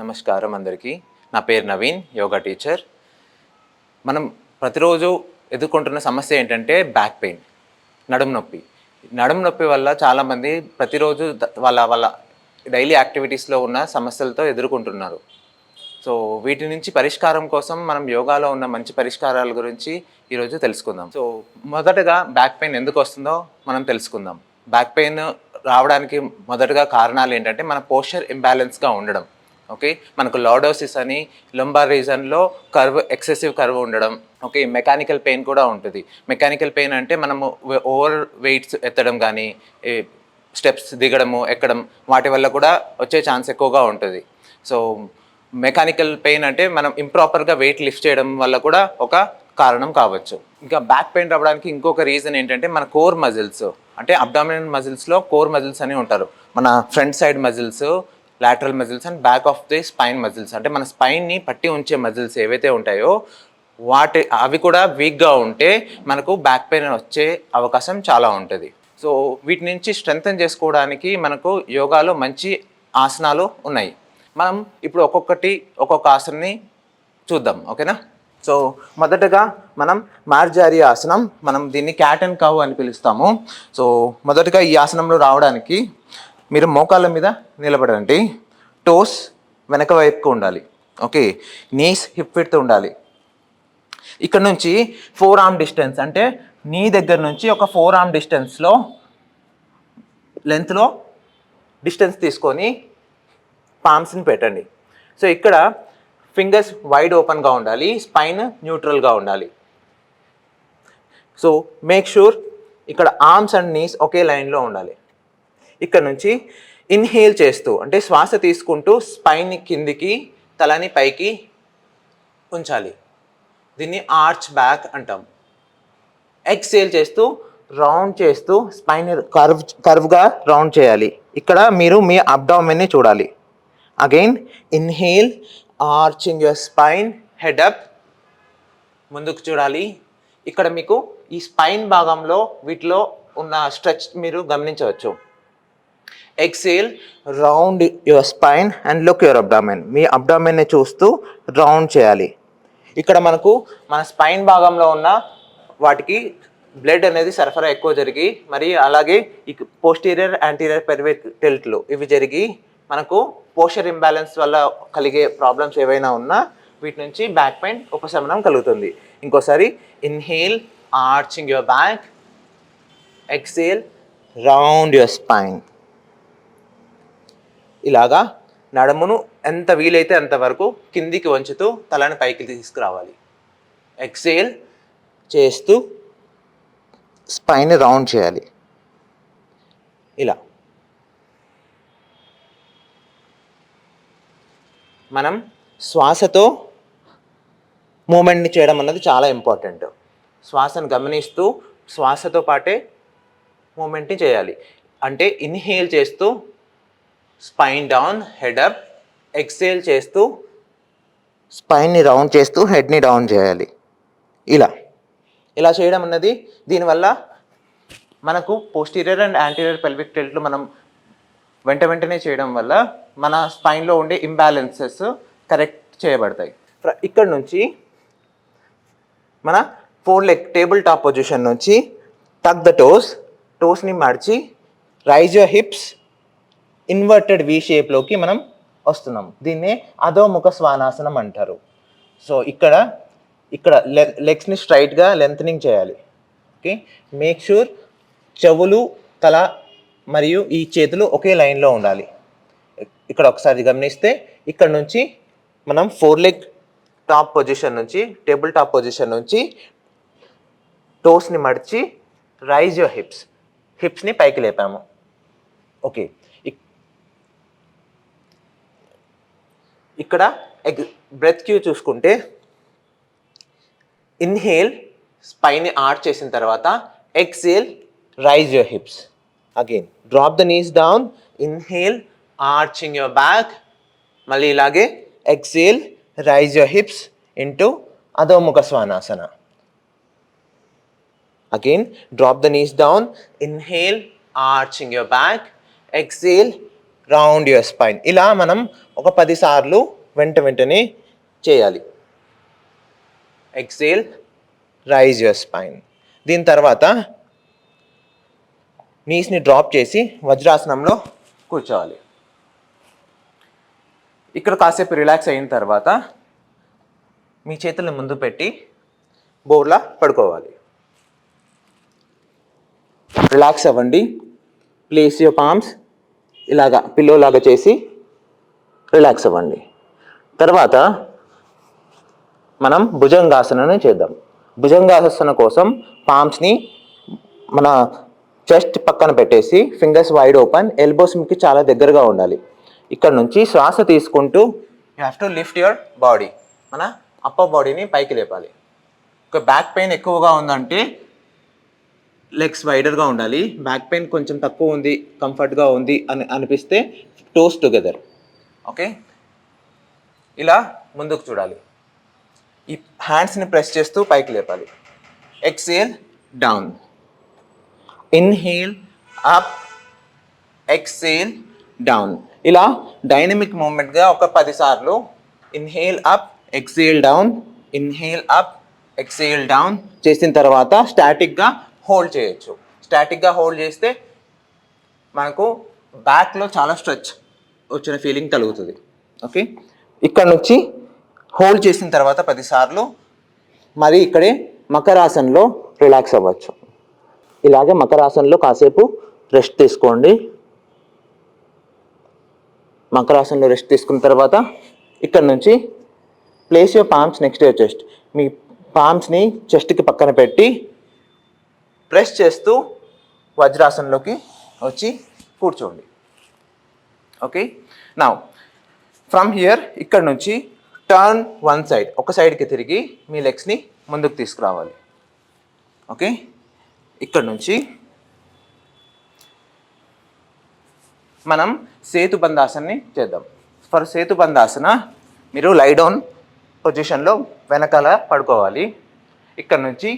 నమస్కారం అందరికీ. నా పేరు నవీన్, యోగా టీచర్. మనం ప్రతిరోజు ఎదుర్కొంటున్న సమస్య ఏంటంటే బ్యాక్ పెయిన్, నడుము నొప్పి. నడుము నొప్పి వల్ల చాలామంది ప్రతిరోజు వాళ్ళ వాళ్ళ డైలీ యాక్టివిటీస్లో ఉన్న సమస్యలతో ఎదుర్కొంటున్నారు. సో వీటి నుంచి పరిష్కారం కోసం మనం యోగాలో ఉన్న మంచి పరిష్కారాల గురించి ఈరోజు తెలుసుకుందాం. సో మొదటగా బ్యాక్ పెయిన్ ఎందుకు వస్తుందో మనం తెలుసుకుందాం. బ్యాక్ పెయిన్ రావడానికి మొదటగా కారణాలు ఏంటంటే మన పోస్చర్ ఇంబ్యాలెన్స్గా ఉండడం. ఓకే, మనకు లార్డోసిస్ అని లంబార్ రీజన్లో ఎక్సెసివ్ కర్వ్ ఉండడం. ఓకే, మెకానికల్ పెయిన్ కూడా ఉంటుంది. మెకానికల్ పెయిన్ అంటే మనము ఓవర్ వెయిట్స్ ఎత్తడం కానీ, స్టెప్స్ దిగడము ఎక్కడం, వాటి వల్ల కూడా వచ్చే ఛాన్స్ ఎక్కువగా ఉంటుంది. సో మెకానికల్ పెయిన్ అంటే మనం ఇంప్రాపర్గా వెయిట్ లిఫ్ట్ చేయడం వల్ల కూడా ఒక కారణం కావచ్చు. ఇంకా బ్యాక్ పెయిన్ రావడానికి ఇంకొక రీజన్ ఏంటంటే మన కోర్ మజిల్స్, అంటే అబ్డామినల్ మజిల్స్లో కోర్ మజిల్స్ అని ఉంటారు. మన front side muscles, lateral muscles and back of the spine muscles, అంటే మన స్పైన్ని పట్టి ఉంచే మజిల్స్ ఏవైతే ఉంటాయో అవి కూడా వీక్గా ఉంటే మనకు బ్యాక్ పెయిన్ వచ్చే అవకాశం చాలా ఉంటుంది. సో వీటి నుంచి స్ట్రెంగ్తన్ చేసుకోవడానికి మనకు యోగాలో మంచి ఆసనాలు ఉన్నాయి. మనం ఇప్పుడు ఒక్కొక్క ఆసనాన్ని చూద్దాం. ఓకేనా? సో మొదటగా మనం మార్జారి ఆసనం, మనం దీన్ని క్యాట్ అండ్ కవ్ అని పిలుస్తాము. సో మొదటగా ఈ ఆసనంలో రావడానికి మీరు మోకాళ్ళ మీద నిలబడండి. టోస్ వెనక వైపుకు ఉండాలి. ఓకే, నీస్ హిప్ విడ్త్ ఉండాలి. ఇక్కడ నుంచి 4 ఆర్మ్ డిస్టెన్స్, అంటే నీ దగ్గర నుంచి ఒక 4 ఆర్మ్ డిస్టెన్స్లో లెంత్లో డిస్టెన్స్ తీసుకొని పామ్స్ని పెట్టండి. సో ఇక్కడ ఫింగర్స్ వైడ్ ఓపెన్గా ఉండాలి, స్పైన్ న్యూట్రల్గా ఉండాలి. సో మేక్ షూర్ ఇక్కడ ఆర్మ్స్ అండ్ నీస్ ఒకే లైన్లో ఉండాలి. ఇక్కడ నుంచి ఇన్హేల్ చేస్తూ, అంటే శ్వాస తీసుకుంటూ స్పైన్ని కిందికి, తలని పైకి ఉంచాలి. దీన్ని ఆర్చ్ బ్యాక్ అంటాం. ఎక్సేల్ చేస్తూ రౌండ్ చేస్తూ స్పైన్ కర్వ్గా రౌండ్ చేయాలి. ఇక్కడ మీరు మీ అబ్డామిన్ని చూడాలి. Again inhale, arching your spine, head up, ముందుకు చూడాలి. ఇక్కడ మీకు ఈ స్పైన్ భాగంలో వీటిలో ఉన్న స్ట్రెచ్ మీరు గమనించవచ్చు. Exhale, round your spine and look your abdomen. మీ అబ్డామెన్ని చూస్తూ రౌండ్ చేయాలి. ఇక్కడ మనకు మన స్పైన్ భాగంలో ఉన్న వాటికి బ్లడ్ అనేది సరఫరా ఎక్కువ జరిగి, మరి అలాగే ఈ పోస్టీరియర్ యాంటీరియర్ పెరివిక్ టిల్ట్లు ఇవి జరిగి మనకు పోస్చర్ ఇంబ్యాలెన్స్ వల్ల కలిగే ప్రాబ్లమ్స్ ఏవైనా ఉన్నా వీటి నుంచి బ్యాక్ పెయిన్ ఉపశమనం కలుగుతుంది. ఇంకోసారి inhale, arching your back, exhale, round your spine. ఇలాగా నడుమును ఎంత వీలైతే అంతవరకు కిందికి వంచుతూ తలని పైకి తీసుకురావాలి. ఎక్సేల్ చేస్తూ స్పైన్ రౌండ్ చేయాలి. ఇలా మనం శ్వాసతో మూమెంట్ని చేయడం అన్నది చాలా ఇంపార్టెంట్. శ్వాసను గమనిస్తూ శ్వాసతో పాటే మూమెంట్ని చేయాలి. అంటే ఇన్హేల్ చేస్తూ spine down, head up, exhale చేస్తూ స్పైన్ని రౌండ్ చేస్తూ హెడ్ని డౌన్ చేయాలి. ఇలా చేయడం అన్నది, దీనివల్ల మనకు పోస్టీరియర్ అండ్ యాంటీరియర్ పెల్విక్ టిల్ట్లు మనం వెంటనే చేయడం వల్ల మన స్పైన్లో ఉండే ఇంబ్యాలెన్సెస్ కరెక్ట్ చేయబడతాయి. ఇక్కడ నుంచి మన 4 లెగ్ టేబుల్ టాప్ పొజిషన్ నుంచి టక్ ద టోస్ని మడిచి రైజ్ యువర్ హిప్స్, ఇన్వర్టెడ్ వి షేప్లోకి మనం వస్తున్నాం. దీన్నే అధోముఖ శ్వానాసనం అంటారు. సో ఇక్కడ లెగ్స్ని స్ట్రైట్గా లెంతనింగ్ చేయాలి. ఓకే, మేక్ షూర్ చెవులు, తల మరియు ఈ చేతులు ఒకే లైన్లో ఉండాలి. ఇక్కడ ఒకసారి గమనిస్తే ఇక్కడ నుంచి మనం 4 లెగ్ టాప్ పొజిషన్ నుంచి, టేబుల్ టాప్ పొజిషన్ నుంచి టోస్ని మడిచి రైజ్ యువర్ హిప్స్ని పైకి లేపాము. ఓకే, ఇక్కడ బ్రెత్ క్యూ చూసుకుంటే ఇన్హేల్ స్పైన్ని ఆర్చ్ చేసిన తర్వాత exhale, raise your hips. Again drop the knees down, inhale, arching your back, మళ్ళీ ఇలాగే exhale, raise your hips into Adho Mukha Svanasana. Again, drop the knees down, inhale, arching your back, exhale, round your spine. ఇలా మనం ఒక 10 సార్లు వెంటనే చేయాలి. Exhale, raise your spine. దీని తర్వాత నీస్ని డ్రాప్ చేసి వజ్రాసనంలో కూర్చోవాలి. ఇక్కడ కాసేపు రిలాక్స్ అయిన తర్వాత మీ చేతులను ముందు పెట్టి బోర్లా పడుకోవాలి. రిలాక్స్ అవ్వండి. ప్లేస్ యువర్ పామ్స్ ఇలాగా పిల్లో లాగా చేసి రిలాక్స్ అవ్వండి. తర్వాత మనం భుజంగాసనని చేద్దాం. భుజంగాసన కోసం పామ్స్ని మన చెస్ట్ పక్కన పెట్టేసి ఫింగర్స్ వైడ్ ఓపెన్, ఎల్బోస్ మీకు చాలా దగ్గరగా ఉండాలి. ఇక్కడ నుంచి శ్వాస తీసుకుంటూ you have to lift your body. మన అప్పర్ బాడీని పైకి లేపాలి. ఒక బ్యాక్ పెయిన్ ఎక్కువగా ఉందంటే లెగ్స్ వైడర్గా ఉండాలి. బ్యాక్ పెయిన్ కొంచెం తక్కువ ఉంది, కంఫర్ట్గా ఉంది అని అనిపిస్తే టోస్ టుగెదర్. ఓకే, ఇలా ముందుకు చూడాలి. ఈ హ్యాండ్స్ని ప్రెస్ చేస్తూ పైకి లేపాలి. Exhale, down. Inhale, up, exhale, down. ఇలా డైనమిక్ మూమెంట్గా ఒక 10 సార్లు inhale up, exhale down, inhale up, exhale down చేసిన తర్వాత స్టాటిక్గా హోల్డ్ చేయొచ్చు. స్టాటిక్గా హోల్డ్ చేస్తే మనకు బ్యాక్లో చాలా స్ట్రెచ్ వచ్చిన ఫీలింగ్ కలుగుతుంది. ఓకే, ఇక్కడ నుంచి హోల్డ్ చేసిన తర్వాత 10 సార్లు మరి ఇక్కడే మకరాసన్లో రిలాక్స్ అవ్వచ్చు. ఇలాగే మకరాసన్లో కాసేపు రెస్ట్ తీసుకోండి. మకరాసన్లో రెస్ట్ తీసుకున్న తర్వాత ఇక్కడ నుంచి place your palms next your chest. మీ పామ్స్ని చెస్ట్కి పక్కన పెట్టి ప్రెస్ చేస్తూ వజ్రాసనంలోకి వచ్చి కూర్చోండి. ఓకే, నౌ ఫ్రమ్ హియర్ ఇక్కడ నుంచి టర్న్ వన్ సైడ్, ఒక సైడ్కి తిరిగి మీ లెగ్స్ని ముందుకు తీసుకురావాలి. ఓకే, ఇక్కడ నుంచి మనం సేతుబంధాసనని చేద్దాం. ఫర్ సేతుబంధాసన మీరు లై డౌన్ పొజిషన్లో వెనకాల పడుకోవాలి. ఇక్కడ నుంచి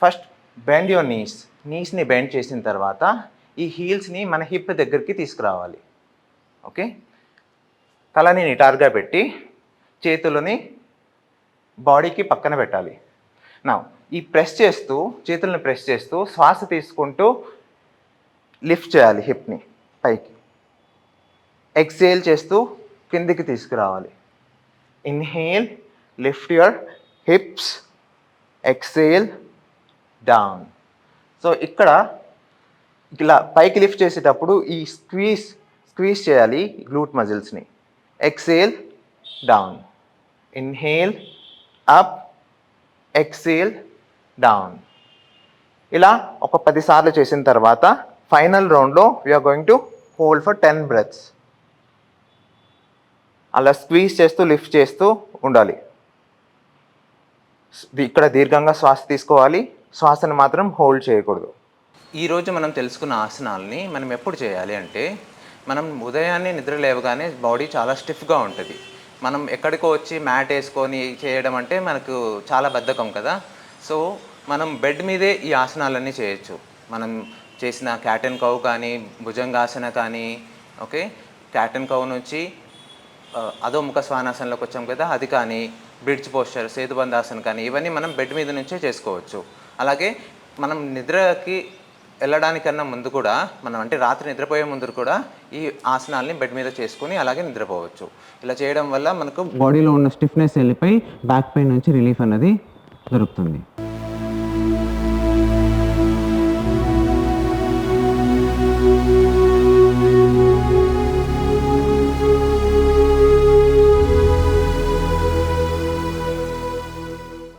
ఫస్ట్ బెండ్ యువర్ నీస్ని బెండ్ చేసిన తర్వాత ఈ హీల్స్ని మన హిప్ దగ్గరికి తీసుకురావాలి. ఓకే, తలని నిటారుగా పెట్టి చేతులని బాడీకి పక్కన పెట్టాలి. నా ఈ ప్రెస్ చేస్తూ చేతులను ప్రెస్ చేస్తూ శ్వాస తీసుకుంటూ లిఫ్ట్ చేయాలి హిప్ని పైకి. ఎక్సేల్ చేస్తూ కిందికి తీసుకురావాలి. Inhale, lift your hips, exhale, down. So ఇక్కడ ఇలా పైకి లిఫ్ట్ చేసేటప్పుడు ఈ స్క్వీజ్ చేయాలి గ్లూట్ మజిల్స్ని. Exhale, down, inhale, up, exhale, down. ఇలా ఒక 10 సార్లు చేసిన తర్వాత ఫైనల్ రౌండ్లో we're going to hold for 10 breaths. అలా స్క్వీజ్ చేస్తూ లిఫ్ట్ చేస్తూ ఉండాలి. ఇక్కడ దీర్ఘంగా శ్వాస తీసుకోవాలి, శ్వాసను మాత్రం హోల్డ్ చేయకూడదు. ఈరోజు మనం తెలుసుకున్న ఆసనాలని మనం ఎప్పుడు చేయాలి అంటే, మనం ఉదయాన్నే నిద్ర లేవగానే బాడీ చాలా స్టిఫ్గా ఉంటుంది. మనం ఎక్కడికో వచ్చి మ్యాట్ వేసుకొని చేయడం అంటే మనకు చాలా బద్ధకం కదా. సో మనం బెడ్ మీదే ఈ ఆసనాలన్నీ చేయొచ్చు. మనం చేసిన క్యాట్ అండ్ కౌ కానీ, భుజంగాసన కానీ, ఓకే, క్యాట్ అండ్ కౌ నుంచి అధోముఖ శ్వానాసనలోకి వచ్చాం కదా, అది కానీ, బ్రిడ్జ్ పోస్చర్, సేతుబంధాసన కానీ, ఇవన్నీ మనం బెడ్ మీద నుంచే చేసుకోవచ్చు. అలాగే మనం నిద్రకి వెళ్ళడానికన్నా ముందు కూడా, మనం అంటే రాత్రి నిద్రపోయే ముందు కూడా ఈ ఆసనాల్ని బెడ్ మీద చేసుకుని అలాగే నిద్రపోవచ్చు. ఇలా చేయడం వల్ల మనకు బాడీలో ఉన్న స్టిఫ్నెస్ వెళ్ళిపోయి బ్యాక్ పెయిన్ నుంచి రిలీఫ్ అనేది దొరుకుతుంది.